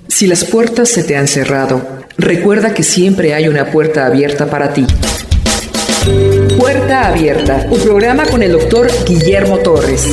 Si las puertas se te han cerrado, recuerda que siempre hay una puerta abierta para ti. Puerta Abierta, un programa con el doctor Guillermo Torres.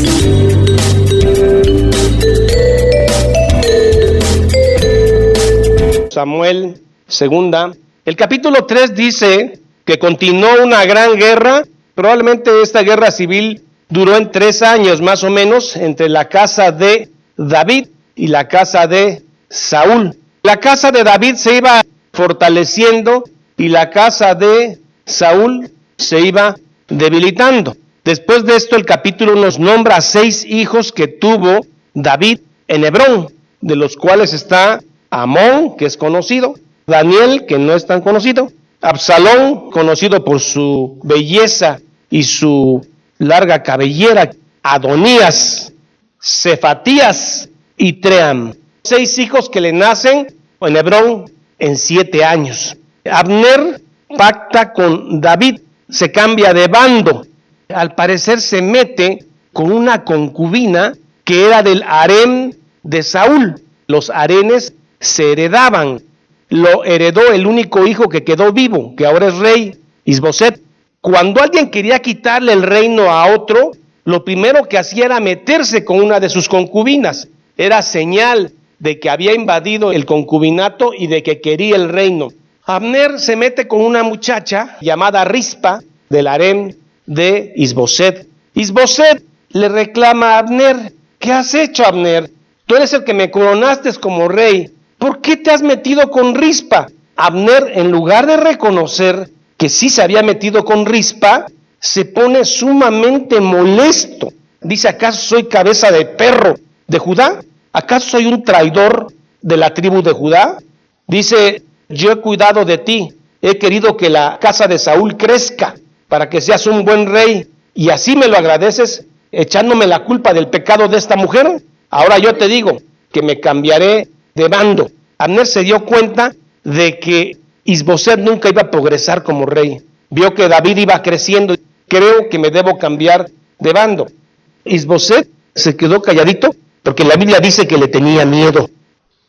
Samuel 2. El capítulo 3 dice que continuó una gran guerra. Probablemente esta guerra civil duró en 3 años más o menos entre la casa de David y la casa de Saúl. La casa de David se iba fortaleciendo y la casa de Saúl se iba debilitando. Después de esto, el capítulo nos nombra a 6 hijos que tuvo David en Hebrón, de los cuales está Amón, que es conocido, Daniel, que no es tan conocido, Absalón, conocido por su belleza y su larga cabellera, Adonías, Cefatías y Tream. 6 hijos que le nacen en Hebrón en 7 años. Abner pacta con David, se cambia de bando. Al parecer se mete con una concubina que era del harén de Saúl. Los harenes se heredaban. Lo heredó el único hijo que quedó vivo, que ahora es rey, Isboset. Cuando alguien quería quitarle el reino a otro, lo primero que hacía era meterse con una de sus concubinas. Era señal de que había invadido el concubinato y de que quería el reino. Abner se mete con una muchacha llamada Rispa del harén de Isboset. Isboset le reclama a Abner: ¿qué has hecho, Abner? Tú eres el que me coronaste como rey. ¿Por qué te has metido con Rispa? Abner, en lugar de reconocer que sí se había metido con Rispa, se pone sumamente molesto. Dice: ¿acaso soy cabeza de perro de Judá? ¿Acaso soy un traidor de la tribu de Judá? Dice: yo he cuidado de ti, he querido que la casa de Saúl crezca para que seas un buen rey, y así me lo agradeces echándome la culpa del pecado de esta mujer. Ahora yo te digo que me cambiaré de bando. Abner se dio cuenta de que Isboset nunca iba a progresar como rey. Vio que David iba creciendo. Creo que me debo cambiar de bando. Isboset se quedó calladito porque la Biblia dice que le tenía miedo.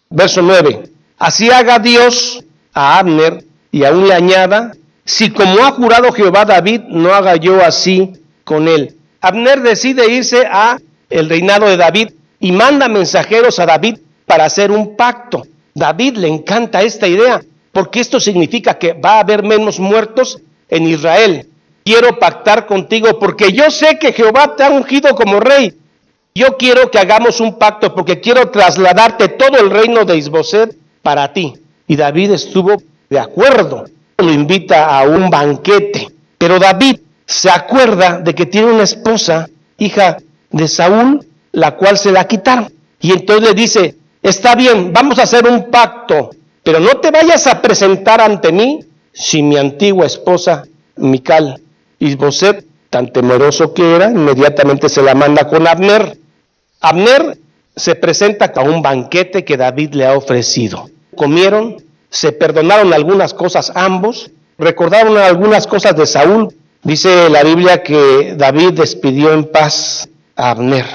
Verso 9. Así haga Dios a Abner y aún le añada: si como ha jurado Jehová a David, no haga yo así con él. Abner decide irse a el reinado de David y manda mensajeros a David para hacer un pacto. David le encanta esta idea porque esto significa que va a haber menos muertos en Israel. Quiero pactar contigo porque yo sé que Jehová te ha ungido como rey. Yo quiero que hagamos un pacto porque quiero trasladarte todo el reino de Isboset para ti. Y David estuvo de acuerdo. Lo invita a un banquete. Pero David se acuerda de que tiene una esposa, hija de Saúl, la cual se la quitaron. Y entonces le dice: está bien, vamos a hacer un pacto, pero no te vayas a presentar ante mí sin mi antigua esposa Mical. Isboset, tan temeroso que era, inmediatamente se la manda con Abner. Abner se presenta a un banquete que David le ha ofrecido. Comieron, se perdonaron algunas cosas ambos, recordaron algunas cosas de Saúl. Dice la Biblia que David despidió en paz a Abner.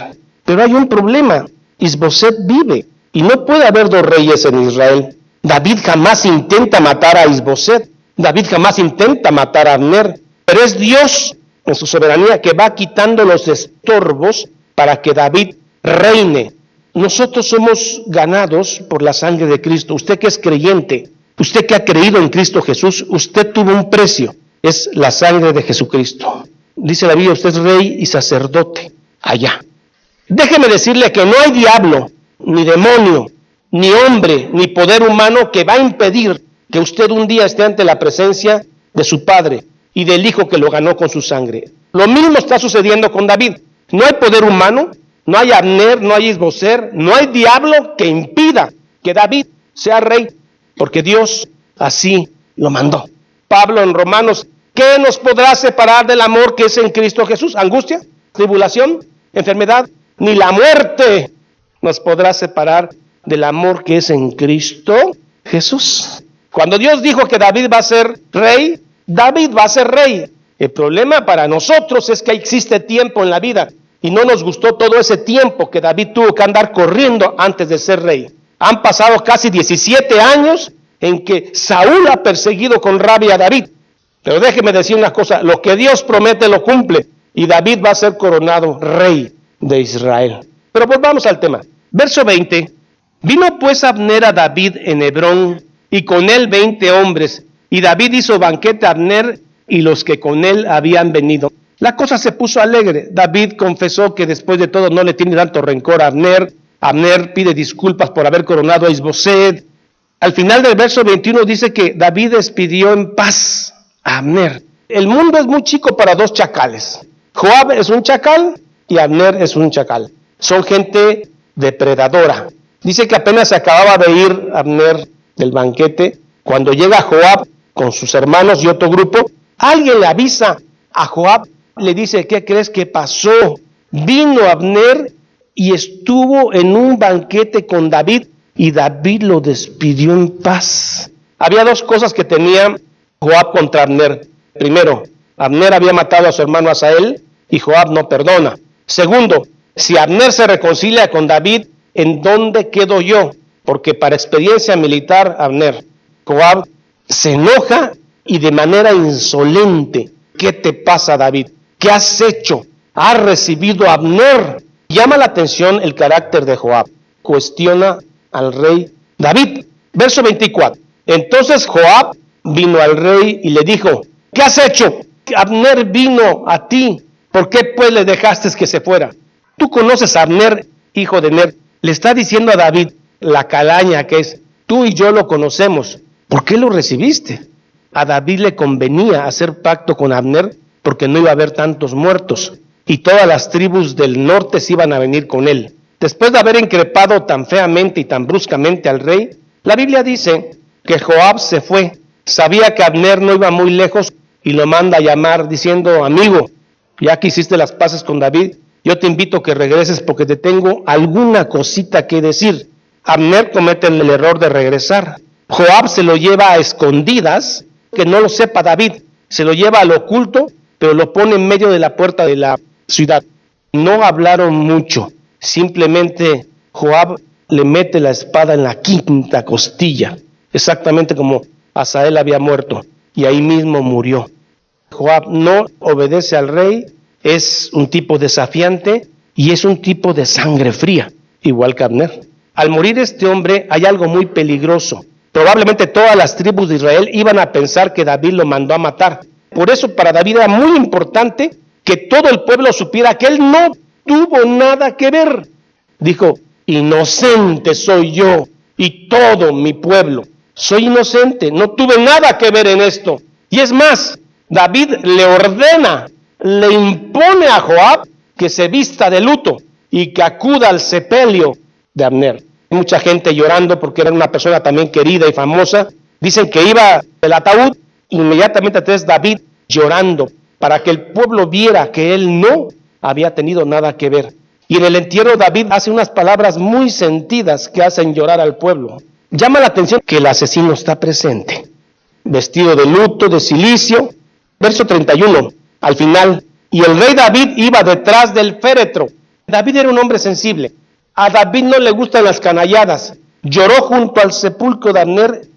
Pero hay un problema: Isboset vive y no puede haber 2 reyes en Israel. David jamás intenta matar a Isboset, David jamás intenta matar a Abner, pero es Dios en su soberanía que va quitando los estorbos para que David reine. Nosotros somos ganados por la sangre de Cristo. Usted que es creyente, usted que ha creído en Cristo Jesús, usted tuvo un precio, es la sangre de Jesucristo. Dice la Biblia: usted es rey y sacerdote allá. Déjeme decirle que no hay diablo, ni demonio, ni hombre, ni poder humano que va a impedir que usted un día esté ante la presencia de su Padre y del Hijo que lo ganó con su sangre. Lo mismo está sucediendo con David. No hay poder humano, no hay Abner, no hay Isboset, no hay diablo que impida que David sea rey, porque Dios así lo mandó. Pablo en Romanos: ¿qué nos podrá separar del amor que es en Cristo Jesús? ¿Angustia? ¿Tribulación? ¿Enfermedad? Ni la muerte nos podrá separar del amor que es en Cristo Jesús. Cuando Dios dijo que David va a ser rey, David va a ser rey. El problema para nosotros es que existe tiempo en la vida y no nos gustó todo ese tiempo que David tuvo que andar corriendo antes de ser rey. Han pasado casi 17 años en que Saúl ha perseguido con rabia a David. Pero déjeme decir una cosa, lo que Dios promete lo cumple, y David va a ser coronado rey de Israel. Pero volvamos al tema. Verso 20. Vino pues Abner a David en Hebrón, y con él 20 hombres, y David hizo banquete a Abner y los que con él habían venido. La cosa se puso alegre. David confesó que después de todo no le tiene tanto rencor a Abner. Abner pide disculpas por haber coronado a Isboset. Al final del verso 21 dice que David despidió en paz a Abner. El mundo es muy chico para dos chacales. Joab es un chacal y Abner es un chacal. Son gente depredadora. Dice que apenas se acababa de ir Abner del banquete. Cuando llega Joab con sus hermanos y otro grupo, alguien le avisa a Joab, le dice, ¿qué crees que pasó? Vino Abner y estuvo en un banquete con David y David lo despidió en paz. Había dos cosas que tenía Joab contra Abner. Primero, Abner había matado a su hermano Asael y Joab no perdona. Segundo, si Abner se reconcilia con David, ¿en dónde quedo yo? Porque para experiencia militar, Abner, Joab se enoja y de manera insolente, ¿qué te pasa, David? ¿Qué has hecho? ¿Has recibido a Abner? Llama la atención el carácter de Joab. Cuestiona al rey David. Verso 24. Entonces Joab vino al rey y le dijo, ¿qué has hecho? Abner vino a ti. ¿Por qué pues le dejaste que se fuera? Tú conoces a Abner, hijo de Ner. Le está diciendo a David la calaña que es, tú y yo lo conocemos. ¿Por qué lo recibiste? A David le convenía hacer pacto con Abner porque no iba a haber tantos muertos y todas las tribus del norte se iban a venir con él. Después de haber increpado tan feamente y tan bruscamente al rey, la Biblia dice que Joab se fue. Sabía que Abner no iba muy lejos y lo manda a llamar diciendo, amigo, ya que hiciste las paces con David, yo te invito a que regreses porque te tengo alguna cosita que decir. Abner comete el error de regresar. Joab se lo lleva a escondidas, que no lo sepa David, se lo lleva al oculto, pero lo pone en medio de la puerta de la ciudad. No hablaron mucho, simplemente Joab le mete la espada en la quinta costilla, exactamente como Asael había muerto, y ahí mismo murió. Joab no obedece al rey, es un tipo desafiante y es un tipo de sangre fría, igual que Abner. Al morir este hombre hay algo muy peligroso. Probablemente todas las tribus de Israel iban a pensar que David lo mandó a matar. Por eso para David era muy importante que todo el pueblo supiera que él no tuvo nada que ver. Dijo, inocente soy yo y todo mi pueblo. Soy inocente, no tuve nada que ver en esto. Y es más, David le ordena, le impone a Joab que se vista de luto y que acuda al sepelio de Abner. Mucha gente llorando porque era una persona también querida y famosa. Dicen que iba del ataúd, inmediatamente atrás David llorando para que el pueblo viera que él no había tenido nada que ver. Y en el entierro David hace unas palabras muy sentidas que hacen llorar al pueblo. Llama la atención que el asesino está presente, vestido de luto, de cilicio. Verso 31, al final, y el rey David iba detrás del féretro. David era un hombre sensible. A David no le gustan las canalladas. Lloró junto al sepulcro de Abner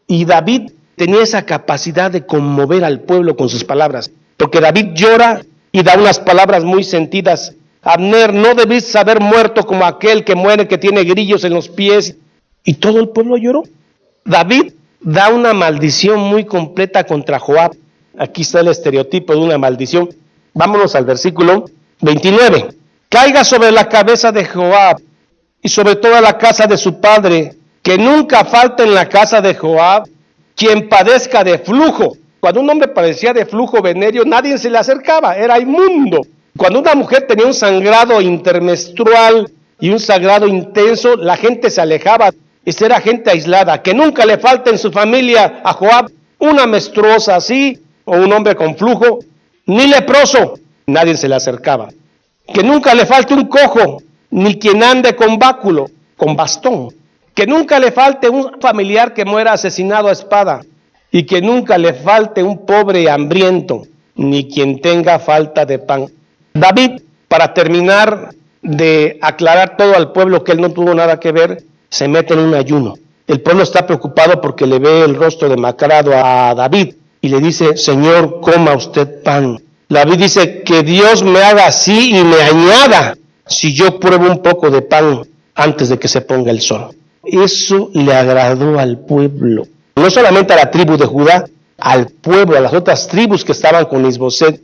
y David tenía esa capacidad de conmover al pueblo con sus palabras. Porque David llora y da unas palabras muy sentidas. Abner, no debiste haber muerto como aquel que muere, que tiene grillos en los pies. Y todo el pueblo lloró. David da una maldición muy completa contra Joab. Aquí está el estereotipo de una maldición. Vámonos al versículo 29. Caiga sobre la cabeza de Joab y sobre toda la casa de su padre, que nunca falte en la casa de Joab quien padezca de flujo. Cuando un hombre padecía de flujo venéreo, nadie se le acercaba, era inmundo. Cuando una mujer tenía un sangrado intermenstrual y un sangrado intenso, la gente se alejaba. Esta era gente aislada. Que nunca le falte en su familia a Joab una menstruosa así, o un hombre con flujo, ni leproso, nadie se le acercaba. Que nunca le falte un cojo, ni quien ande con báculo, con bastón. Que nunca le falte un familiar que muera asesinado a espada. Y que nunca le falte un pobre hambriento, ni quien tenga falta de pan. David, para terminar de aclarar todo al pueblo que él no tuvo nada que ver, se mete en un ayuno. El pueblo está preocupado porque le ve el rostro demacrado a David y le dice, Señor, coma usted pan. David dice, que Dios me haga así y me añada si yo pruebo un poco de pan antes de que se ponga el sol. Eso le agradó al pueblo, no solamente a la tribu de Judá, al pueblo, a las otras tribus que estaban con Isboset.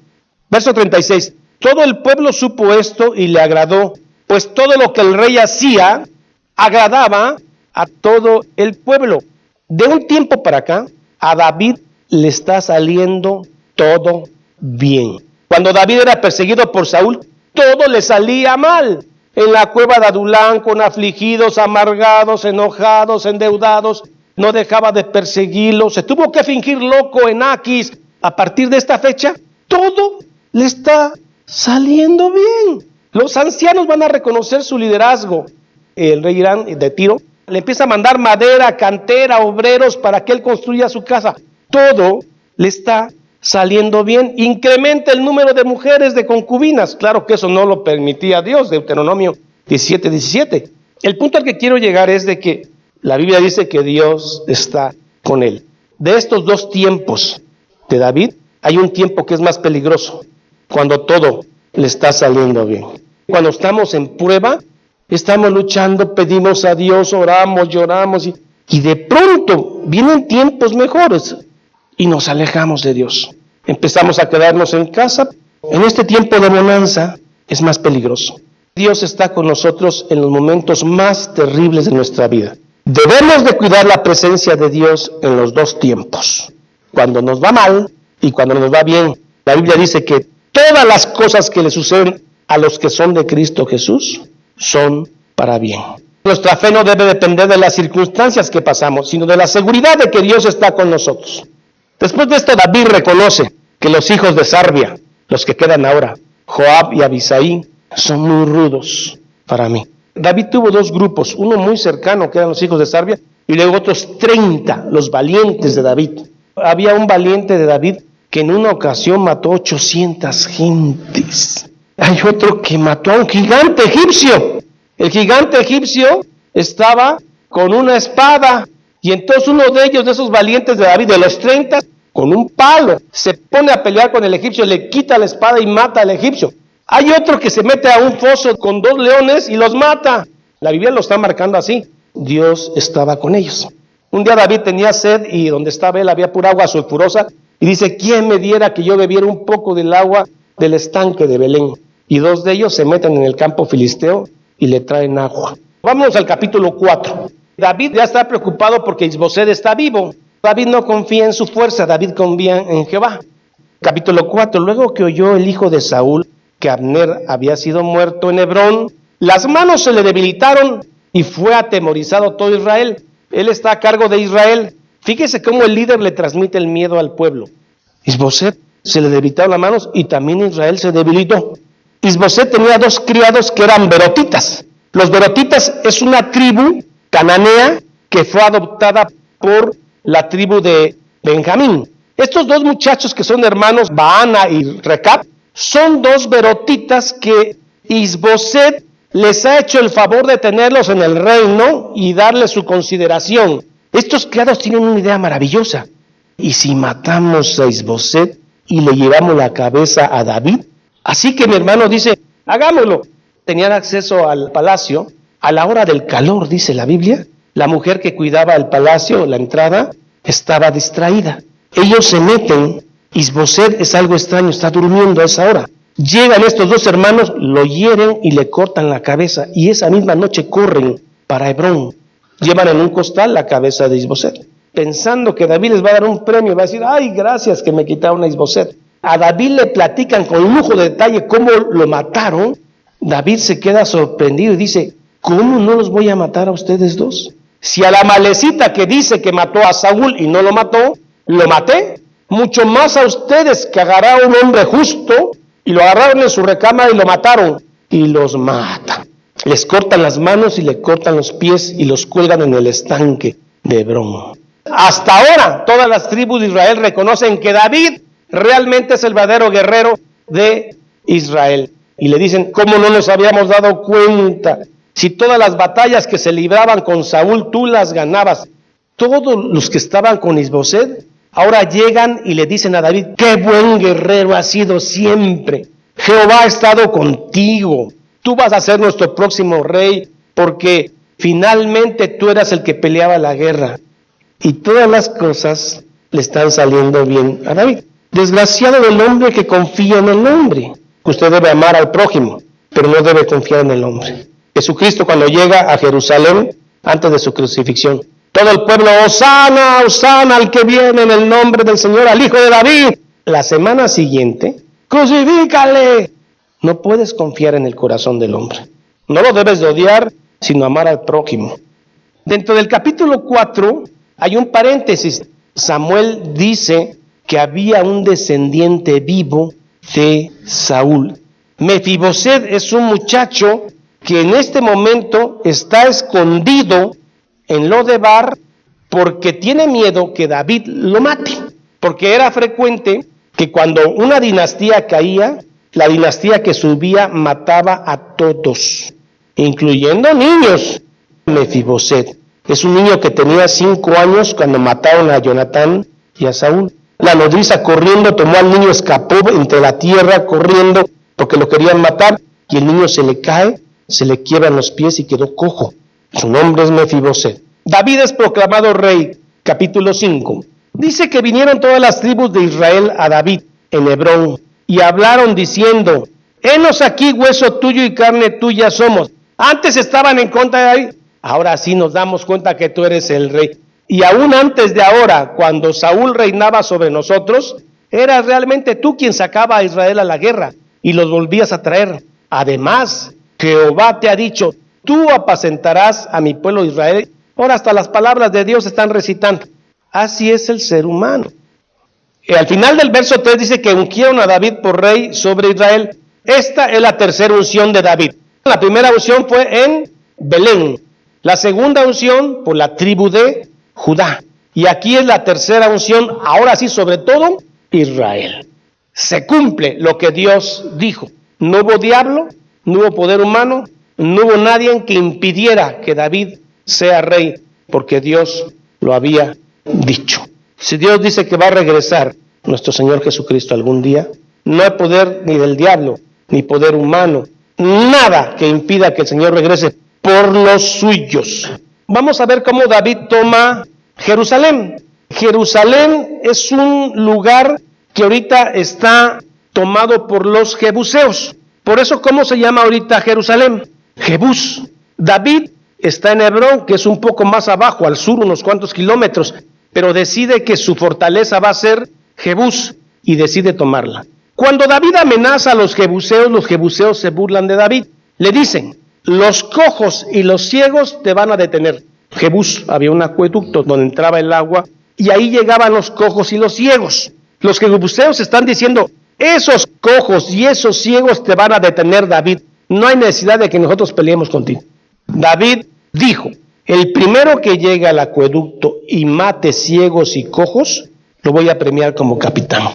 Verso 36, todo el pueblo supo esto y le agradó, pues todo lo que el rey hacía agradaba a todo el pueblo. De un tiempo para acá, a David le está saliendo todo bien. Cuando David era perseguido por Saúl, todo le salía mal. En la cueva de Adulán, con afligidos, amargados, enojados, endeudados, no dejaba de perseguirlo. Se tuvo que fingir loco en Aquis. A partir de esta fecha, todo le está saliendo bien. Los ancianos van a reconocer su liderazgo. El rey Irán de Tiro le empieza a mandar madera, cantera, obreros para que él construya su casa. Todo le está saliendo bien. Incrementa el número de mujeres, de concubinas. Claro que eso no lo permitía Dios, Deuteronomio 17:17. El punto al que quiero llegar es de que la Biblia dice que Dios está con él. De estos dos tiempos de David, hay un tiempo que es más peligroso, cuando todo le está saliendo bien. Cuando estamos en prueba, estamos luchando, pedimos a Dios, oramos, lloramos, y de pronto vienen tiempos mejores y nos alejamos de Dios. Empezamos a quedarnos en casa. En este tiempo de bonanza es más peligroso. Dios está con nosotros en los momentos más terribles de nuestra vida. Debemos de cuidar la presencia de Dios en los dos tiempos, cuando nos va mal y cuando nos va bien. La Biblia dice que todas las cosas que le suceden a los que son de Cristo Jesús son para bien. Nuestra fe no debe depender de las circunstancias que pasamos, sino de la seguridad de que Dios está con nosotros. Después de esto, David reconoce que los hijos de Sarbia, los que quedan ahora, Joab y Abisai, son muy rudos para mí. David tuvo dos grupos, uno muy cercano, que eran los hijos de Sarbia, y luego otros 30, los valientes de David. Había un valiente de David que en una ocasión mató 800 gentes. Hay otro que mató a un gigante egipcio. El gigante egipcio estaba con una espada, y entonces uno de ellos, de esos valientes de David, de los 30, con un palo, se pone a pelear con el egipcio, le quita la espada y mata al egipcio. Hay otro que se mete a un foso con 2 leones y los mata. La Biblia lo está marcando así. Dios estaba con ellos. Un día David tenía sed y donde estaba él había pura agua sulfurosa. Y dice, ¿quién me diera que yo bebiera un poco del agua del estanque de Belén? Y 2 de ellos se meten en el campo filisteo y le traen agua. Vámonos al capítulo 4. David ya está preocupado porque Isboset está vivo. David no confía en su fuerza, David confía en Jehová. Capítulo 4. Luego que oyó el hijo de Saúl que Abner había sido muerto en Hebrón, las manos se le debilitaron y fue atemorizado todo Israel. Él está a cargo de Israel. Fíjese cómo el líder le transmite el miedo al pueblo. Isboset se le debilitaron las manos y también Israel se debilitó. Isboset tenía 2 criados que eran berotitas. Los berotitas es una tribu cananea que fue adoptada por la tribu de Benjamín. Estos 2 muchachos que son hermanos, Baana y Recab, son 2 berotitas que Isboset les ha hecho el favor de tenerlos en el reino y darles su consideración. Estos criados tienen una idea maravillosa. ¿Y si matamos a Isboset y le llevamos la cabeza a David? Así que mi hermano dice, hagámoslo. Tenían acceso al palacio a la hora del calor, dice la Biblia. La mujer que cuidaba el palacio, la entrada, estaba distraída. Ellos se meten. Isboset es algo extraño, está durmiendo a esa hora. Llegan estos 2 hermanos, lo hieren y le cortan la cabeza. Y esa misma noche corren para Hebrón. Llevan en un costal la cabeza de Isboset, pensando que David les va a dar un premio. Va a decir, ay, gracias que me quitaron a Isboset. A David le platican con lujo de detalle cómo lo mataron. David se queda sorprendido y dice, ¿cómo no los voy a matar a ustedes 2? Si a la malecita que dice que mató a Saúl y no lo mató, lo maté, mucho más a ustedes que agarraron a un hombre justo y lo agarraron en su recámara y lo mataron. Y los matan. Les cortan las manos y le cortan los pies y los cuelgan en el estanque de Hebrón. Hasta ahora, todas las tribus de Israel reconocen que David realmente es el verdadero guerrero de Israel. Y le dicen, ¿cómo no nos habíamos dado cuenta? Si todas las batallas que se libraban con Saúl tú las ganabas, todos los que estaban con Isboset ahora llegan y le dicen a David: qué buen guerrero has sido siempre, Jehová ha estado contigo, tú vas a ser nuestro próximo rey, porque finalmente tú eras el que peleaba la guerra. Y todas las cosas le están saliendo bien a David. Desgraciado del hombre que confía en el hombre. Usted debe amar al prójimo, pero no debe confiar en el hombre. Jesucristo, cuando llega a Jerusalén antes de su crucifixión, todo el pueblo: Hosana, Hosana al que viene en el nombre del Señor, al Hijo de David. La semana siguiente: crucifícale. No puedes confiar en el corazón del hombre. No lo debes de odiar, sino amar al prójimo. Dentro del capítulo 4 hay un paréntesis. Samuel dice que había un descendiente vivo de Saúl. Mefiboset es un muchacho que en este momento está escondido en Lodebar porque tiene miedo que David lo mate. Porque era frecuente que cuando una dinastía caía, la dinastía que subía mataba a todos, incluyendo niños. Mefiboset es un niño que tenía 5 años cuando mataron a Jonatán y a Saúl. La nodriza corriendo tomó al niño, escapó entre la tierra corriendo porque lo querían matar, y el niño se le cae, se le quiebran los pies y quedó cojo. Su nombre es Mefiboset. David es proclamado rey, capítulo 5. Dice que vinieron todas las tribus de Israel a David en Hebrón y hablaron diciendo: henos aquí, hueso tuyo y carne tuya somos. Antes estaban en contra de David, ahora sí nos damos cuenta que tú eres el rey. Y aún antes de ahora, cuando Saúl reinaba sobre nosotros, era realmente tú quien sacaba a Israel a la guerra y los volvías a traer. Además, Jehová te ha dicho: tú apacentarás a mi pueblo Israel. Ahora hasta las palabras de Dios están recitando. Así es el ser humano. Y al final del verso 3 dice que ungieron a David por rey sobre Israel. Esta es la tercera unción de David. La primera unción fue en Belén. La segunda unción por la tribu de Judá. Y aquí es la tercera unción, ahora sí, sobre todo Israel. Se cumple lo que Dios dijo. No hubo diablo, no hubo poder humano, no hubo nadie que impidiera que David sea rey, porque Dios lo había dicho. Si Dios dice que va a regresar nuestro Señor Jesucristo algún día, no hay poder ni del diablo, ni poder humano, nada que impida que el Señor regrese por los suyos. Vamos a ver cómo David toma Jerusalén. Jerusalén es un lugar que ahorita está tomado por los jebuseos. Por eso, ¿cómo se llama ahorita Jerusalén? Jebús. David está en Hebrón, que es un poco más abajo, al sur, unos cuantos kilómetros, pero decide que su fortaleza va a ser Jebús y decide tomarla. Cuando David amenaza a los jebuseos se burlan de David. Le dicen: los cojos y los ciegos te van a detener. Jebús había un acueducto donde entraba el agua y ahí llegaban los cojos y los ciegos. Los jebuseos están diciendo: esos cojos y esos ciegos te van a detener, David. No hay necesidad de que nosotros peleemos contigo. David dijo: el primero que llegue al acueducto y mate ciegos y cojos, lo voy a premiar como capitán.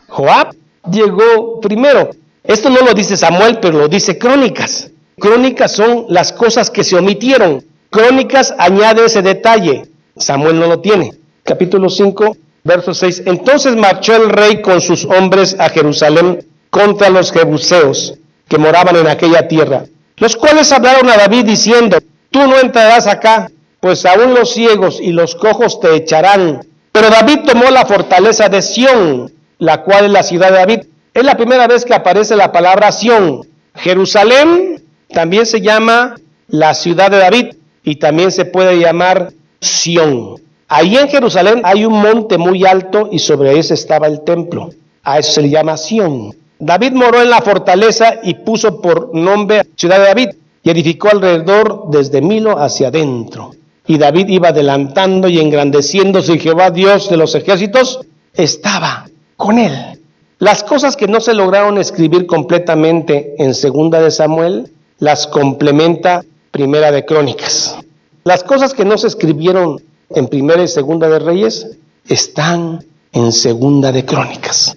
Joab llegó primero. Esto no lo dice Samuel, pero lo dice Crónicas. Crónicas son las cosas que se omitieron. Crónicas añade ese detalle. Samuel no lo tiene. Capítulo 5, verso 6. Entonces marchó el rey con sus hombres a Jerusalén contra los jebuseos que moraban en aquella tierra, los cuales hablaron a David diciendo: tú no entrarás acá, pues aún los ciegos y los cojos te echarán. Pero David tomó la fortaleza de Sión, la cual es la ciudad de David. Es la primera vez que aparece la palabra Sión. Jerusalén también se llama la ciudad de David y también se puede llamar Sión. Ahí en Jerusalén hay un monte muy alto y sobre ese estaba el templo. A eso se le llama Sión. David moró en la fortaleza y puso por nombre ciudad de David y edificó alrededor desde Milo hacia adentro. Y David iba adelantando y engrandeciéndose, y Jehová Dios de los ejércitos estaba con él. Las cosas que no se lograron escribir completamente en Segunda de Samuel, las complementa Primera de Crónicas. Las cosas que no se escribieron en Primera y Segunda de Reyes están en Segunda de Crónicas.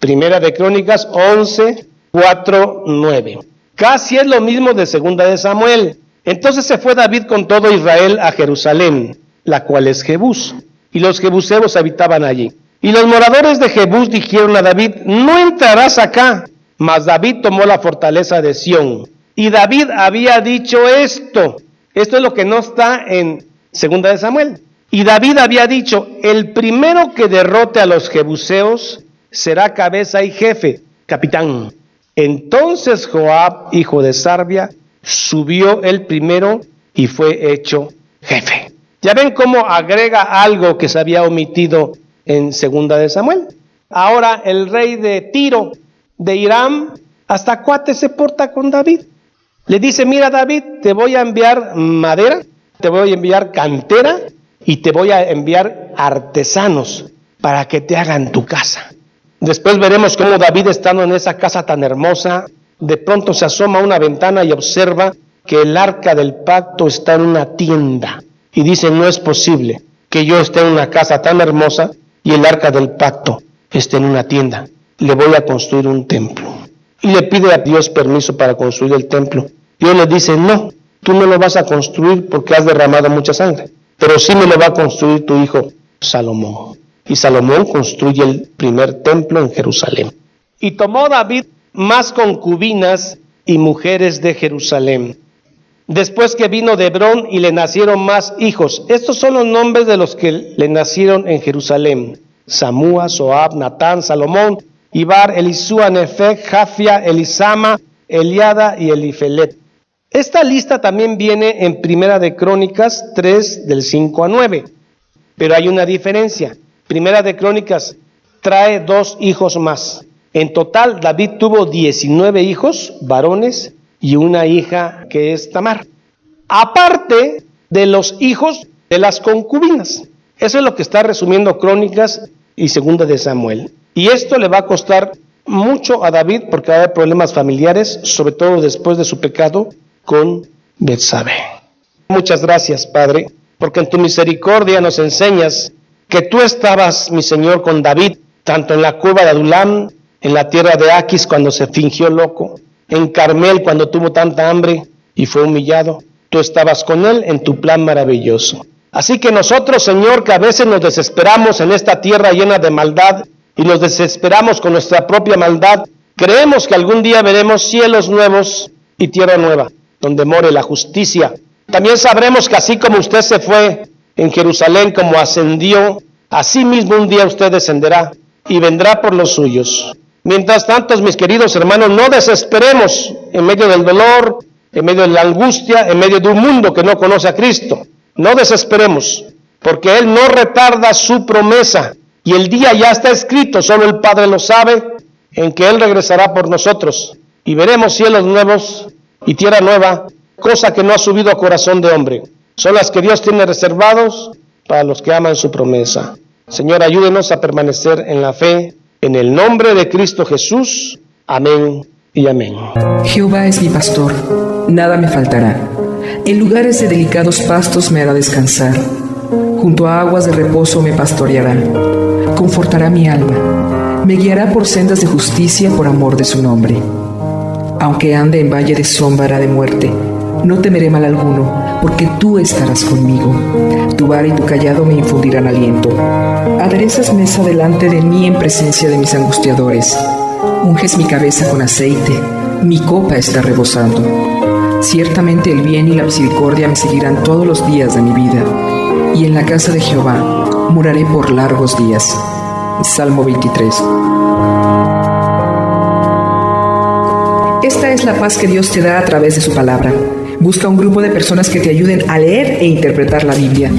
Primera de Crónicas 11, 4, 9. Casi es lo mismo de Segunda de Samuel. Entonces se fue David con todo Israel a Jerusalén, la cual es Jebús, y los jebuseos habitaban allí. Y los moradores de Jebús dijeron a David: no entrarás acá. Mas David tomó la fortaleza de Sión. Y David había dicho esto. Esto es lo que no está en 2 de Samuel. Y David había dicho: el primero que derrote a los jebuseos será cabeza y jefe, capitán. Entonces Joab, hijo de Sarvia, subió el primero y fue hecho jefe. Ya ven cómo agrega algo que se había omitido en 2 de Samuel. Ahora el rey de Tiro, de Hiram, hasta cuate se porta con David. Le dice: mira, David, te voy a enviar madera, te voy a enviar cantera y te voy a enviar artesanos para que te hagan tu casa. Después veremos cómo David, estando en esa casa tan hermosa, de pronto se asoma a una ventana y observa que el arca del pacto está en una tienda. Y dice: no es posible que yo esté en una casa tan hermosa y el arca del pacto esté en una tienda. Le voy a construir un templo. Y le pide a Dios permiso para construir el templo. Dios le dice: no, tú no lo vas a construir porque has derramado mucha sangre, pero sí me lo va a construir tu hijo Salomón. Y Salomón construye el primer templo en Jerusalén. Y tomó David más concubinas y mujeres de Jerusalén, después que vino de Hebrón, y le nacieron más hijos. Estos son los nombres de los que le nacieron en Jerusalén: Samúa, Soab, Natán, Salomón, Ibar, Elisúa, Nefeg, Jafia, Elisama, Eliada y Elifelet. Esta lista también viene en Primera de Crónicas 3, del 5 a 9. Pero hay una diferencia. Primera de Crónicas trae 2 hijos más. En total, David tuvo 19 hijos varones y una hija que es Tamar, aparte de los hijos de las concubinas. Eso es lo que está resumiendo Crónicas y 2 de Samuel. Y esto le va a costar mucho a David porque va a haber problemas familiares, sobre todo después de su pecado con Betsabé. Muchas gracias, Padre, porque en tu misericordia nos enseñas que tú estabas, mi Señor, con David, tanto en la cueva de Adulam, en la tierra de Aquis cuando se fingió loco, en Carmel cuando tuvo tanta hambre y fue humillado. Tú estabas con él en tu plan maravilloso. Así que nosotros, Señor, que a veces nos desesperamos en esta tierra llena de maldad y nos desesperamos con nuestra propia maldad, creemos que algún día veremos cielos nuevos y tierra nueva, donde more la justicia. También sabremos que así como usted se fue en Jerusalén, como ascendió, así mismo un día usted descenderá y vendrá por los suyos. Mientras tanto, mis queridos hermanos, no desesperemos en medio del dolor, en medio de la angustia, en medio de un mundo que no conoce a Cristo. No desesperemos, porque Él no retarda su promesa, y el día ya está escrito, solo el Padre lo sabe, en que Él regresará por nosotros, y veremos cielos nuevos y tierra nueva, cosa que no ha subido a corazón de hombre. Son las que Dios tiene reservados para los que aman su promesa. Señor, ayúdenos a permanecer en la fe, en el nombre de Cristo Jesús. Amén y amén. Jehová es mi pastor, nada me faltará. En lugares de delicados pastos me hará descansar. Junto a aguas de reposo me pastoreará. Confortará mi alma. Me guiará por sendas de justicia por amor de su nombre. Aunque ande en valle de sombra de muerte, no temeré mal alguno, porque tú estarás conmigo. Tu vara y tu cayado me infundirán aliento. Aderezas mesa delante de mí en presencia de mis angustiadores. Unges mi cabeza con aceite, mi copa está rebosando. Ciertamente el bien y la misericordia me seguirán todos los días de mi vida, y en la casa de Jehová moraré por largos días. Salmo 23. Esta es la paz que Dios te da a través de su palabra. Busca un grupo de personas que te ayuden a leer e interpretar la Biblia.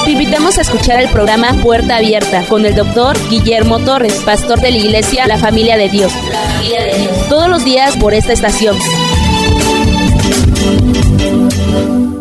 Te invitamos a escuchar el programa Puerta Abierta con el Dr. Guillermo Torres, pastor de la iglesia La Familia de Dios. Todos los días por esta estación.